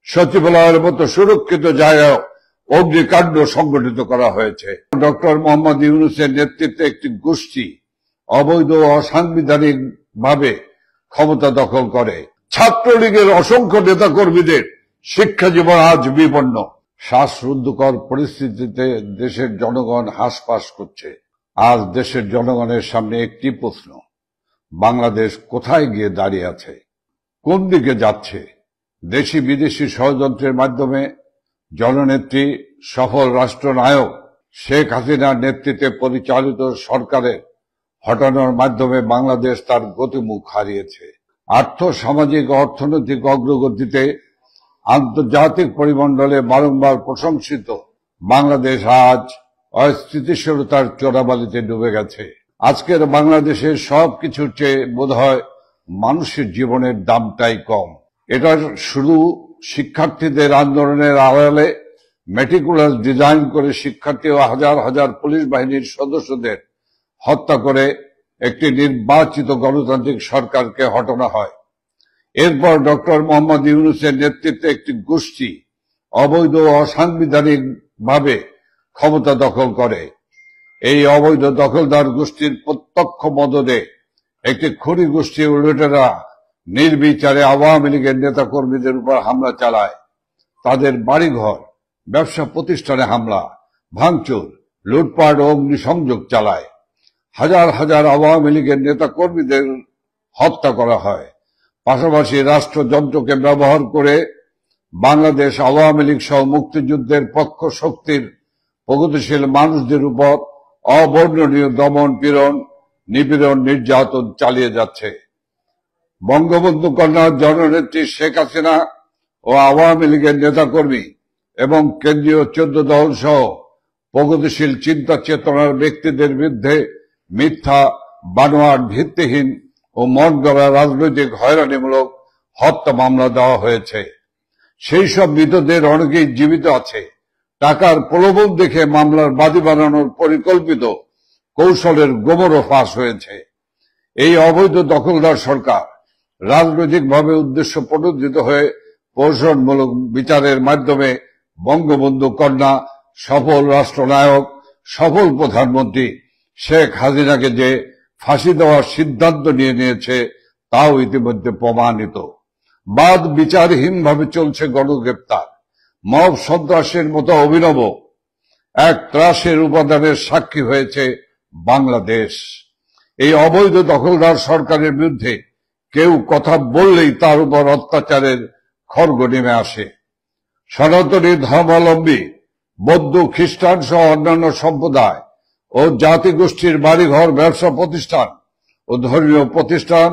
সচিবালয়ের মতো সুরক্ষিত জায়গায় অগ্নিকাণ্ড সংগঠিত করা হয়েছে। ডক্টর মোহাম্মদ ইউনূসের নেতৃত্বে একটি গোষ্ঠী অবৈধ ও অসাংবিধানিক ভাবে ক্ষমতা দখল করে। ছাত্রলীগের অসংখ্য নেতাকর্মীদের শিক্ষা জীবন আজ বিপন্ন। শ্বাসরুদ্ধকর পরিস্থিতিতে দেশের জনগণ হাসপাস করছে। আজ দেশের জনগণের সামনে একটি প্রশ্ন, বাংলাদেশ কোথায় গিয়ে দাঁড়িয়ে আছে, কোন দিকে যাচ্ছে? দেশি বিদেশি ষড়যন্ত্রের মাধ্যমে জননেত্রী সফল রাষ্ট্রনায়ক শেখ হাসিনার নেতৃত্বে পরিচালিত সরকারের হটানোর মাধ্যমে বাংলাদেশ তার গতিমুখ হারিয়েছে। আর্থ সামাজিক অর্থনৈতিক অগ্রগতিতে আন্তর্জাতিক পরিমণ্ডলে বারংবার প্রশংসিত বাংলাদেশ আজ অস্থিতিশীলতার চোরাবালিতে ডুবে গেছে। আজকের বাংলাদেশের সবকিছুর চেয়ে বোধহয় মানুষের জীবনের দামটাই কম। এটা শুধু শিক্ষার্থীদের আন্দোলনের আড়ালে মেটিকুলাস ডিজাইন করে শিক্ষার্থী ও হাজার হাজার পুলিশ বাহিনীর সদস্যদের হত্যা করে একটি নির্বাচিত গণতান্ত্রিক সরকারকে হটানো হয়। এরপর ডক্টর মোহাম্মদ ইউনূসের নেতৃত্বে একটি গোষ্ঠী অবৈধ ও অসাংবিধানিক ভাবে ক্ষমতা দখল করে। এই অবৈধ দখলদার গোষ্ঠীর প্রত্যক্ষ মদদে একটি খনি গোষ্ঠী লুটেরা নির্বিচারে আওয়ামী লীগের নেতাকর্মীদের উপর হামলা চালায়। তাদের বাড়িঘর, ব্যবসা প্রতিষ্ঠানে হামলা, ভাঙচুর, লুটপাট ও অগ্নিসংযোগ চালায়। হাজার হাজার আওয়ামী লীগের নেতাকর্মীদের হত্যা করা হয়। পাশাপাশি রাষ্ট্রযন্ত্রকে ব্যবহার করে বাংলাদেশ আওয়ামী লীগ সহ মুক্তিযুদ্ধের পক্ষ শক্তির প্রগতিশীল মানুষদের উপর অবর্ণনীয় দমন পীড়ন, নিপীড়ন, নির্যাতন চালিয়ে যাচ্ছে। বঙ্গবন্ধু কন্যা জননেত্রী শেখ হাসিনা ও আওয়ামী লীগের নেতাকর্মী এবং কেন্দ্রীয় 14 দল সহ প্রগতিশীল চিন্তা চেতনার ব্যক্তিদের বিরুদ্ধে মিথ্যা, বানোয়াট, ভিত্তিহীন ও মন গড়া রাজনৈতিক হয়রানিমূলক হত্যা মামলা দেওয়া হয়েছে। সেই সব মৃতদের অনেকেই জীবিত আছে। টাকার প্রলোভন দেখে মামলার বাদী বানানোর পরিকল্পিত কৌশলের গোমরও ফাঁস হয়েছে। এই অবৈধ দখলদার সরকার রাজনৈতিকভাবে উদ্দেশ্য প্রণোদিত হয়ে কৌশলমূলক বিচারের মাধ্যমে বঙ্গবন্ধু কন্যা, সফল রাষ্ট্রনায়ক, সফল প্রধানমন্ত্রী শেখ হাসিনাকে যে ফাঁসি দেওয়ার সিদ্ধান্ত নিয়েছে তাও ইতিমধ্যে প্রমাণিত। বাদ বিচারহীনভাবে চলছে গণগ্রেপ্তার। মব সন্ত্রাসের মতো অভিনব এক ত্রাসের উপাদানের সাক্ষী হয়েছে বাংলাদেশ। এই অবৈধ দখলদার সরকারের বিরুদ্ধে কেউ কথা বললেই তার উপর অত্যাচারের খড়গ নেমে আসে। সনাতনী ধর্মাবলম্বী বৌদ্ধ, খ্রিস্টান সহ অন্যান্য সম্প্রদায় ও জাতিগোষ্ঠীর বাড়িঘর, ব্যবসা প্রতিষ্ঠান ও ধর্মীয় প্রতিষ্ঠান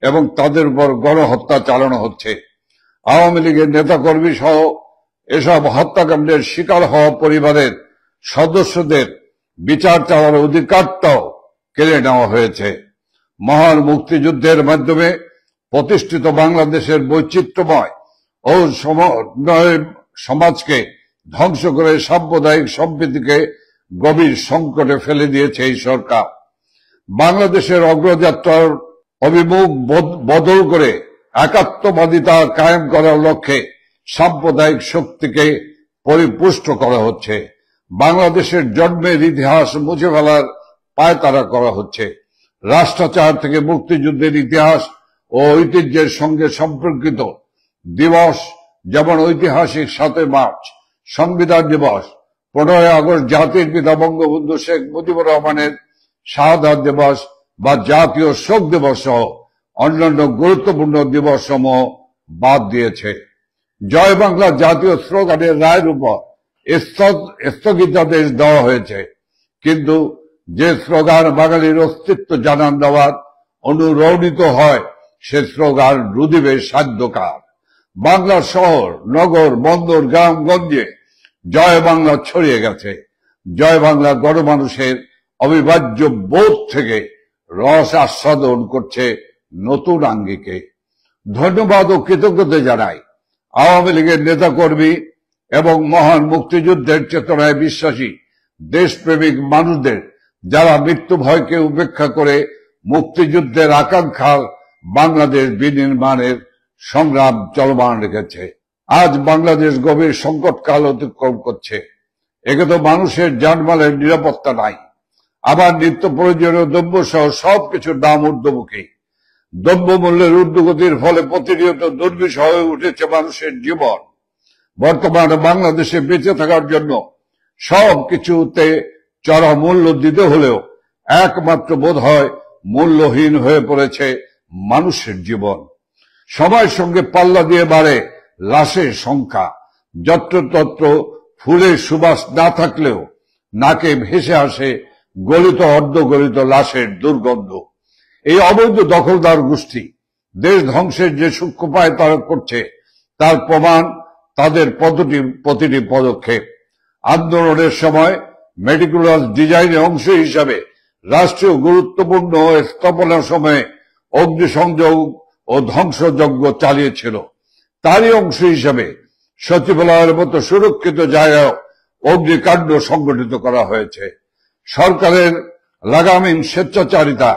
এবং তাদের উপর গণহত্যা চালানো হচ্ছে। আওয়ামী লীগের নেতাকর্মী সহ এসব হত্যাকাণ্ডের শিকার হওয়া পরিবারের সদস্যদের বিচার চাওয়ার অধিকারটাও কেড়ে নেওয়া হয়েছে। মহান মুক্তিযুদ্ধের মাধ্যমে প্রতিষ্ঠিত বাংলাদেশের বৈচিত্র্যময় ও সমন্বয় সমাজকে ধ্বংস করে সাম্প্রদায়িক সম্প্রীতিকে গভীর সংকটে ফেলে দিয়েছে এই সরকার। বাংলাদেশের অগ্রযাত্রার অভিমুখ বদল করে একাত্মবাদিতা কায়েম করার লক্ষ্যে সাম্প্রদায়িক শক্তিকে পরিপুষ্ট করা হচ্ছে। বাংলাদেশের জন্মের ইতিহাস মুছে ফেলার পায়তারা করা হচ্ছে। রাষ্ট্রাচার থেকে মুক্তিযুদ্ধের ইতিহাস ও ঐতিহ্যের সঙ্গে সম্পর্কিত দিবস যেমন ঐতিহাসিক 7 মার্চ সংবিধান দিবস, 15 আগস্ট জাতির পিতা বঙ্গবন্ধু শেখ মুজিবুর রহমানের শাহাদাত দিবস বা জাতীয় শোক দিবস সহ অন্যান্য গুরুত্বপূর্ণ দিবস সমূহ বাদ দিয়েছে। জয় বাংলা জাতীয় স্লোগানের রায়ের উপর স্থগিতাদেশ দেওয়া হয়েছে, কিন্তু যে স্লোগান বাঙালির অস্তিত্ব জানান দেওয়ার অনুরণিত হয় সে স্লোগান রুদিবে সাধ্যকার। বাংলার শহর, নগর, বন্দর, গ্রামগঞ্জে জয় বাংলা ছড়িয়ে গেছে। জয় বাংলা গণমানুষের অবিভাজ্য বোধ থেকে রস আস্বাদন করছে নতুন আঙ্গিকে। ধন্যবাদ ও কৃতজ্ঞতা জানাই আওয়ামী লীগের নেতাকর্মী এবং মহান মুক্তিযুদ্ধের চেতনায় বিশ্বাসী দেশপ্রেমিক মানুষদের, যারা মৃত্যু ভয়কে উপেক্ষা করে মুক্তিযুদ্ধের আকাঙ্ক্ষার বাংলাদেশ বিনির্মাণের সংগ্রাম চলমান রেখেছে। আজ বাংলাদেশ গভীর সংকট কাল অতিক্রম করছে। একে তো মানুষের জানমালের নিরাপত্তা নাই, আবার নিত্য প্রয়োজনীয় দ্রব্য সহ সবকিছুর দাম ঊর্ধ্বমুখী। দ্রব্যমূল্যের ঊর্ধ্বগতির ফলে প্রতিনিয়ত দুর্বিষহ হয়ে উঠেছে মানুষের জীবন। বর্তমানে বাংলাদেশে বেঁচে থাকার জন্য সবকিছুতে চড়া মূল্য দিতে হলেও একমাত্র বোধ হয় মূল্যহীন হয়ে পড়েছে মানুষের জীবন। সময়ের সঙ্গে পাল্লা দিয়ে বাড়ে লাশের সংখ্যা। যত্রতত্র ফুলের সুবাস না থাকলেও নাকে ভেসে আসে গলিত অর্ধগলিত লাশের দুর্গন্ধ। এই অবৈধ দখলদার গোষ্ঠী দেশ ধ্বংসের যে সূক্ষ্মোপায় তারা করছে তার প্রমাণ তাদের প্রতিটি পদক্ষেপ। আন্দোলনের সময় মেটিকুলাস ডিজাইনের অংশ হিসাবে রাষ্ট্রীয় গুরুত্বপূর্ণ স্থাপনার সময়ে অগ্নিসংযোগ ও ধ্বংসযজ্ঞ চালিয়েছিল। তারই অংশ হিসাবে সচিবালয়ের মতো সুরক্ষিত জায়গায় অগ্নিকাণ্ড সংগঠিত করা হয়েছে। সরকারের লাগামহীন স্বেচ্ছাচারিতা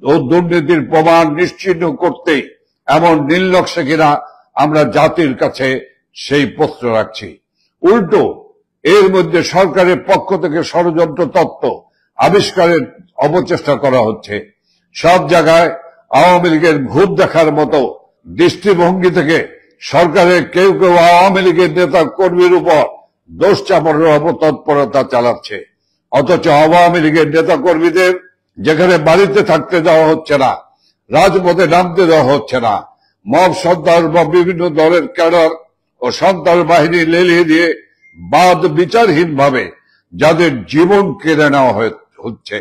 ও দুর্নীতির প্রমাণ নিশ্চিহ্ন করতে এমন নীলনকশা কিনা আমরা জাতির কাছে সেই প্রশ্ন রাখছি। উল্টো এর মধ্যে সরকারের পক্ষ থেকে ষড়যন্ত্র তত্ত্ব আবিষ্কারের অপচেষ্টা করা হচ্ছে। সব জায়গায় আওয়ামী লীগের ভূত দেখার মতো দৃষ্টিভঙ্গি থেকে সরকারের কেউ কেউ আওয়ামী লীগের নেতা কর্মীর উপর দোষ চাপানোর অপতৎপরতা চালাচ্ছে। অথচ আওয়ামী লীগের নেতা কর্মীদের যেখানে বাড়িতে থাকতে দেওয়া হচ্ছে না, রাজপথে নামতে দেওয়া হচ্ছে না, মব সন্ত্রাস বা বিভিন্ন দলের ক্যাডার ও সন্ত্রাস বাহিনী লেলিয়ে দিয়ে বাদ বিচারহীন ভাবে যাদের জীবন কেড়ে নেওয়া হচ্ছে,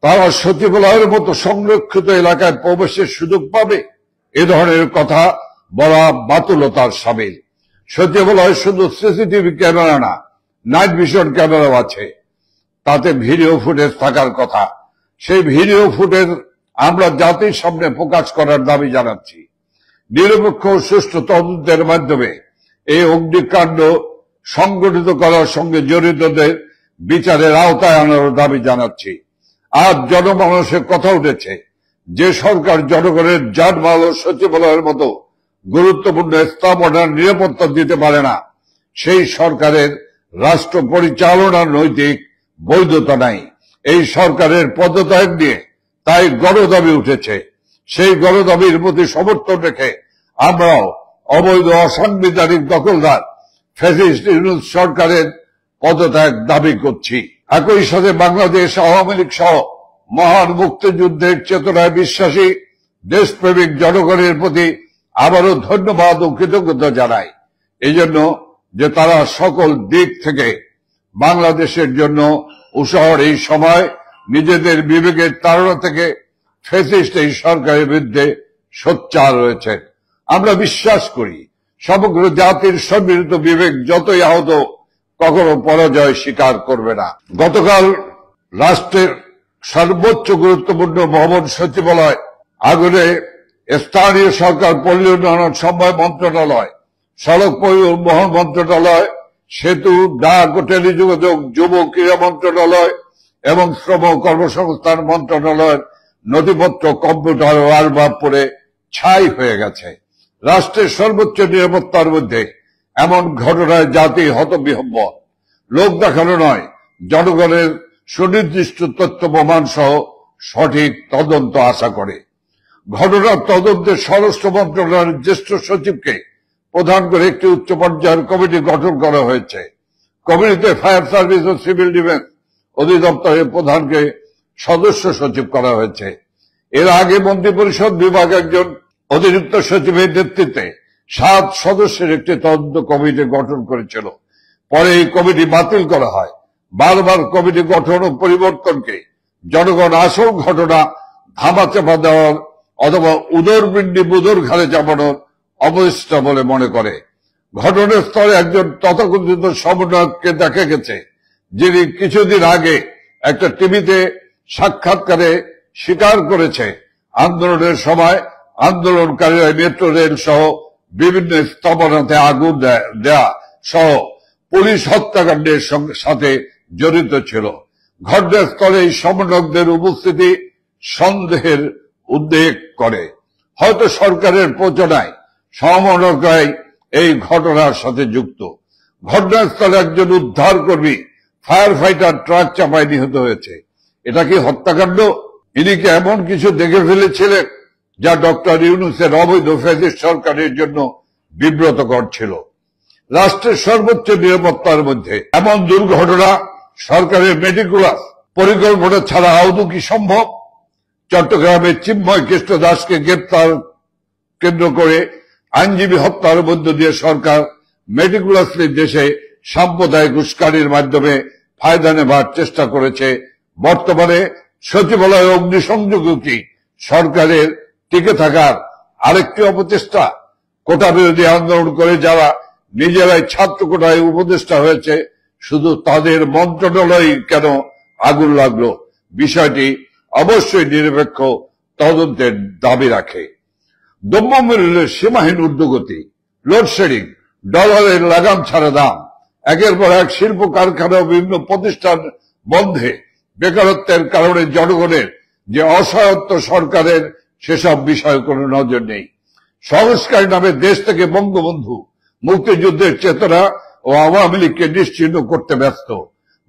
তারা সচিবালয়ের মতো সংরক্ষিত এলাকায় প্রবেশের সুযোগ পাবে, এ ধরনের কথা বলা বাতুলতার সামিল। সচিবালয় শুধু সিসিটিভি ক্যামেরা না, নাইট ভিশন ক্যামেরাও আছে, তাতে ভিডিও ফুটেজ থাকার কথা। সেই ভিডিও ফুটেজ আমরা জাতির সামনে প্রকাশ করার দাবি জানাচ্ছি। নিরপেক্ষ ও সুষ্ঠু তদন্তের মাধ্যমে এই অগ্নিকাণ্ড সংগঠিত করার সঙ্গে জড়িতদের বিচারের আওতায় আনার দাবি জানাচ্ছি। আজ জনমানসের কথা উঠেছে, যে সরকার জনগণের জানমাল ও সচিবালয়ের মতো গুরুত্বপূর্ণ স্থাপনার নিরাপত্তা দিতে পারে না, সেই সরকারের রাষ্ট্র পরিচালনার নৈতিক বৈধতা নাই। এই সরকারের পদত্যাগ নিয়ে তাই গণদাবি উঠেছে। সেই গণদাবির প্রতি সমর্থন রেখে আমরাও অবৈধ অসাংবিধানিক দখলদার ফ্যাসিস্ট ইউনূস সরকারের পদত্যাগ দাবি করছি। একই সাথে বাংলাদেশ আওয়ামী লীগ সহ মহান মুক্তিযুদ্ধের চেতনায় বিশ্বাসী দেশপ্রেমিক জনগণের প্রতি আবারও ধন্যবাদ ও কৃতজ্ঞতা জানাই, এজন্য যে তারা সকল দিক থেকে বাংলাদেশের জন্য উৎসাহের এই সময় নিজেদের বিবেকের তাড়না থেকে ফ্যাসিস্ট এই সরকারের বিরুদ্ধে সোচ্চার রয়েছেন। আমরা বিশ্বাস করি সমগ্র জাতির সম্মিলিত বিবেক যতই আহত কখনো পরাজয় স্বীকার করবে না। গতকাল রাষ্ট্রের সর্বোচ্চ গুরুত্বপূর্ণ ভবন সচিবালয় আগুনে স্থানীয় সরকার পল্লী উন্নয়ন সমবায় মন্ত্রণালয়, সড়ক পরিবহন মন্ত্রণালয়, সেতু, ডাক ও টেলিযোগাযোগ, যুব ক্রীড়া মন্ত্রণালয় এবং শ্রম কর্মসংস্থান মন্ত্রণালয়ের নথিপত্র, কম্পিউটার ও অ্যালবাম পড়ে ছাই হয়ে গেছে। রাষ্ট্রের সর্বোচ্চ নিরাপত্তার মধ্যে এমন ঘটনায় জাতি হতবিহ্বল। লোক দেখানো নয়, জনগণের সুনির্দিষ্ট তথ্য প্রমাণ সহ সঠিক তদন্ত আশা করে। ঘটনার তদন্তে স্বরাষ্ট্র মন্ত্রণালয়ের জ্যেষ্ঠ সচিবকে প্রধান করে একটি উচ্চ পর্যায়ের কমিটি গঠন করা হয়েছে। কমিটিতে ফায়ার সার্ভিস ও সিভিল ডিফেন্স অধিদপ্তরের প্রধানকে সদস্য সচিব করা হয়েছে। এর আগে মন্ত্রিপরিষদ বিভাগ একজন অতিরিক্ত সচিবের নেতৃত্বে 7 সদস্যের একটি তদন্ত কমিটি গঠন করেছিল। পরে এই কমিটি বাতিল করা হয়। বারবার কমিটি গঠন ও পরিবর্তনকে জনগণ আসল ঘটনা ধামাচাপা দেওয়ার অথবা উদরপিণ্ডি বুদর ঘাড়ে চাপানোর অবচেষ্টা বলে মনে করে। ঘটনার স্তরে একজন তথাকথিত সমন্বয়ককে দেখা গেছে, যিনি কিছুদিন আগে একটা টিভিতে সাক্ষাৎকারে স্বীকার করেছে আন্দোলনের সময় আন্দোলনকারীরা মেট্রো রেল সহ বিভিন্ন স্থাপনাতে আগুন দেয়া সহ পুলিশ হত্যাকাণ্ডের সাথে জড়িত ছিল। ঘটনাস্থলে এই সমন্বয়কদের উপস্থিতি সন্দেহের উদ্বেগ করে। হয়তো সরকারের প্রচারণায় সমন্বয়করাই এই ঘটনার সাথে যুক্ত। ঘটনাস্থলে একজন উদ্ধার কর্মী ফায়ার ফাইটার ট্রাক চাপায় নিহত হয়েছে। এটা কি হত্যাকাণ্ড? ইনি কি এমন কিছু দেখে ফেলেছিলেন যা ডক্টর ইউনূসের অবৈধ ফ্যাসিস্ট সরকারের জন্য বিব্রতকর ছিল? রাষ্ট্রের সর্বোচ্চ নিরাপত্তার মধ্যে এমন দুর্ঘটনা সরকারের মেটিকুলাস পরিকল্পনা ছাড়া আদৌ কি সম্ভব? চট্টগ্রামের চিন্ময় কৃষ্ণ দাসকে গ্রেপ্তার কেন্দ্র করে আইনজীবী হত্যার মধ্য দিয়ে সরকার মেটিকুলাসলি দেশে সাম্প্রদায়িক উস্কানির মাধ্যমে ফায়দা নেবার চেষ্টা করেছে। বর্তমানে সচিবালয় অগ্নিসংযোগ কি সরকারের টিকে থাকার আরেকটি অপচেষ্টা? কোটা বিরোধী আন্দোলন করে যারা নিজেরাই ছাত্র কোটায় উপদেষ্টা হয়েছে, শুধু তাদের মন্ত্রণালয় কেন আগুন লাগলো? বিষয়টি অবশ্যই নিরপেক্ষ তদন্তের দাবি রাখে। দ্রব্যমূল্যের সীমাহীন ঊর্ধ্বগতি, লোডশেডিং, ডলারের লাগাম ছাড়া দাম, একের পর এক শিল্প কারখানা ও বিভিন্ন প্রতিষ্ঠান বন্ধে বেকারত্বের কারণে জনগণের যে অসহায়ত্ব, সরকারের সেসব বিষয়ে কোনো নজর নেই। সংস্কারের নামে দেশ থেকে বঙ্গবন্ধু, মুক্তিযুদ্ধের চেতনা ও আওয়ামী লীগকে নিশ্চিহ্ন করতে ব্যস্ত।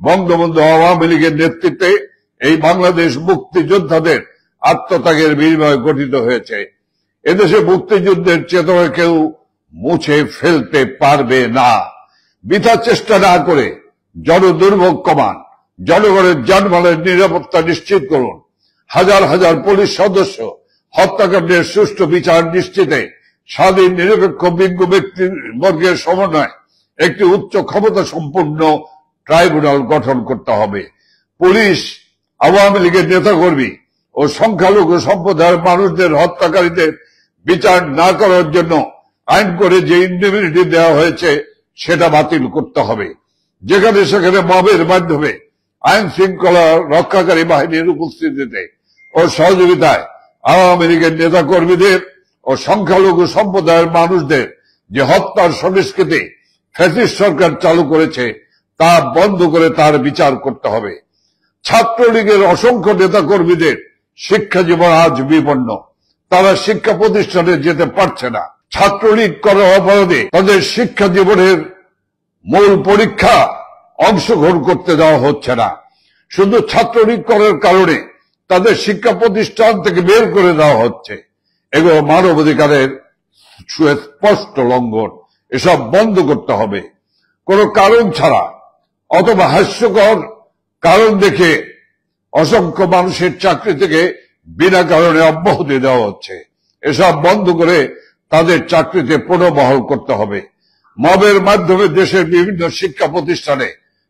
বঙ্গবন্ধু আওয়ামী লীগের নেতৃত্বে এই বাংলাদেশ মুক্তিযোদ্ধাদের আত্মত্যাগের বিনিময়ে গঠিত হয়েছে। এদেশে মুক্তিযুদ্ধের চেতনা কেউ মুছে ফেলতে পারবে না। বৃথা চেষ্টা না করে জনদুর্ভোগ কমান, জনগণের যানবাহনের নিরাপত্তা নিশ্চিত করুন। হাজার হাজার পুলিশ সদস্য, হত্যাকাণ্ডের সুষ্ঠু বিচার নিশ্চিতে স্বাধীন নিরপেক্ষ বিজ্ঞ ব্যক্তিবর্গের সমন্বয়ে একটি উচ্চ ক্ষমতা সম্পন্ন ট্রাইব্যুনাল গঠন করতে হবে। পুলিশ, আওয়ামী লীগের নেতাকর্মী ও সংখ্যালঘু সম্প্রদায়ের মানুষদের হত্যাকারীদের বিচার না করার জন্য আইন করে যে ইন্ডিমিনিটি দেওয়া হয়েছে সেটা বাতিল করতে হবে। যেখানে সেখানে মবের মাধ্যমে আইন শৃঙ্খলা রক্ষাকারী বাহিনীর উপস্থিতিতে ও সহযোগিতায় আওয়ামী লীগের নেতাকর্মীদের ও সংখ্যালঘু সম্প্রদায়ের মানুষদের যে হত্যার সংস্কৃতি ফ্যাসিস্ট সরকার চালু করেছে তা বন্ধ করে তার বিচার করতে হবে। ছাত্রলীগের অসংখ্য নেতাকর্মীদের শিক্ষা জীবন আজ বিপন্ন। তারা শিক্ষা প্রতিষ্ঠানে যেতে পারছে না। ছাত্রলীগ করার অপরাধে তাদের শিক্ষা জীবনের মূল পরীক্ষা অংশগ্রহণ করতে দেওয়া হচ্ছে না। শুধু ছাত্রলীগ করার কারণে তাদের শিক্ষা প্রতিষ্ঠান থেকে বের করে দেওয়া হচ্ছে। এগুলো মানবাধিকারের সুস্পষ্ট লঙ্ঘন। এসব বন্ধ করতে হবে। কোনো কারণ ছাড়া অথবা হাস্যকর কারণ দেখে অসংখ্য মানুষের চাকরি থেকে বিনা কারণে অব্যাহতি দেওয়া হচ্ছে। এসব বন্ধ করে তাদের চাকরিতে পুনর্বহাল করতে হবে। মবের মাধ্যমে দেশের বিভিন্ন শিক্ষা প্রতিষ্ঠানে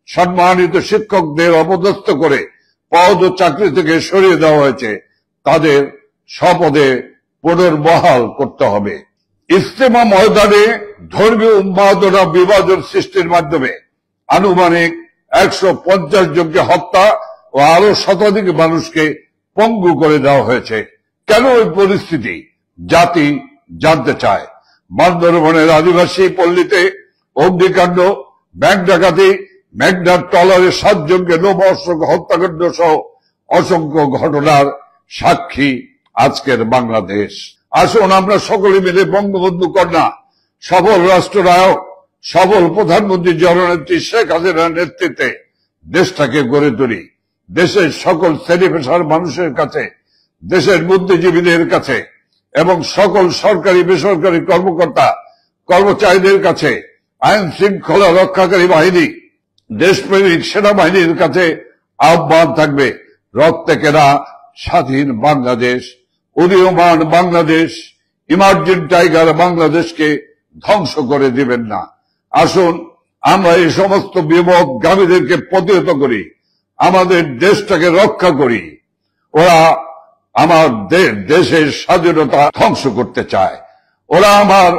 সম্মানিত শিক্ষকদের অপদস্থ করে পদ ও চাকরি থেকে সরিয়ে দেওয়া হয়েছে, তাদের স্বপদে পুনর্বহাল করতে হবে। ইজতেমা ময়দানে ধর্মীয় উন্মাদনা বিভাজন সৃষ্টির মাধ্যমে আনুমানিক 150 জনকে হত্যা ও আরো শতাধিক মানুষকে পঙ্গু করে দেওয়া হয়েছে। কেন এই পরিস্থিতি জাতি জানতে চায়। বান্দরবনের আদিবাসী পল্লীতে অগ্নিকাণ্ড, ব্যাংক ডাকাতি, মেঘনার ট্রলারে 7 জনকে লোমহর্ষক হত্যাকাণ্ড সহ অসংখ্য ঘটনার সাক্ষী আজকের বাংলাদেশ। আসুন আমরা সকলে মিলে বঙ্গবন্ধু কন্যা, সফল রাষ্ট্রনায়ক, সফল প্রধানমন্ত্রী জননেত্রী শেখ হাসিনার নেতৃত্বে দেশটাকে গড়ে তুলি। দেশের সকল শ্রেণী পেশার মানুষের কাছে, দেশের বুদ্ধিজীবীদের কাছে এবং সকল সরকারি বেসরকারি কর্মকর্তা কর্মচারীদের কাছে, আইন শৃঙ্খলা রক্ষাকারী বাহিনী, দেশপ্রেমিক সেনাবাহিনীর কাছে আহ্বান থাকবে, রক্তে কেনা স্বাধীন বাংলাদেশ, উদীয়মান বাংলাদেশ, ইমার্জিং টাইগার বাংলাদেশকে ধ্বংস করে দিবেন না। আসুন আমরা এই সমস্ত বিমুখগামীদেরকে প্রতিহত করি, আমাদের দেশটাকে রক্ষা করি। ওরা আমার দেশের স্বাধীনতা ধ্বংস করতে চায়, ওরা আমার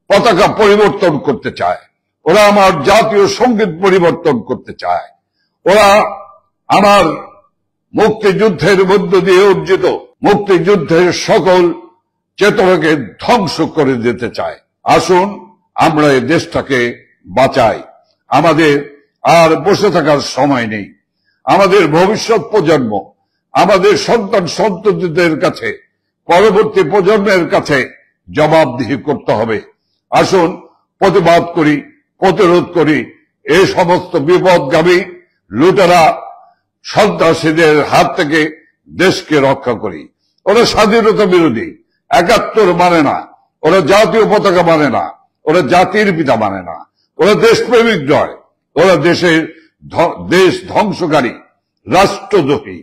পতাকা পরিবর্তন করতে চায়, ওরা আমার জাতীয় সঙ্গীত পরিবর্তন করতে চায়, ওরা আমার মুক্তিযুদ্ধের মধ্য দিয়ে অর্জিত মুক্তিযুদ্ধের সকল চেতনাকে ধ্বংস করে দিতে চায়। আসুন আমরা এই দেশটাকে বাঁচাই। আমাদের আর বসে থাকার সময় নেই। আমাদের ভবিষ্যৎ প্রজন্ম, আমাদের সন্তান সন্ততিদের কাছে, পরবর্তী প্রজন্মের কাছে জবাবদিহি করতে হবে। আসুন প্রতিবাদ করি, প্রতিরোধ করি, এই সমস্ত বিপদগামী লুটেরা সন্ত্রাসীদের হাত থেকে দেশকে রক্ষা করি। ওরা স্বাধীনতা বিরোধী, ৭১ মানে না, ওরা জাতীয় পতাকা মানে না, ওরা জাতির পিতা মানে না, ওরা দেশপ্রেমিক নয়, ওরা দেশ ধ্বংসকারী, রাষ্ট্রদ্রোহী।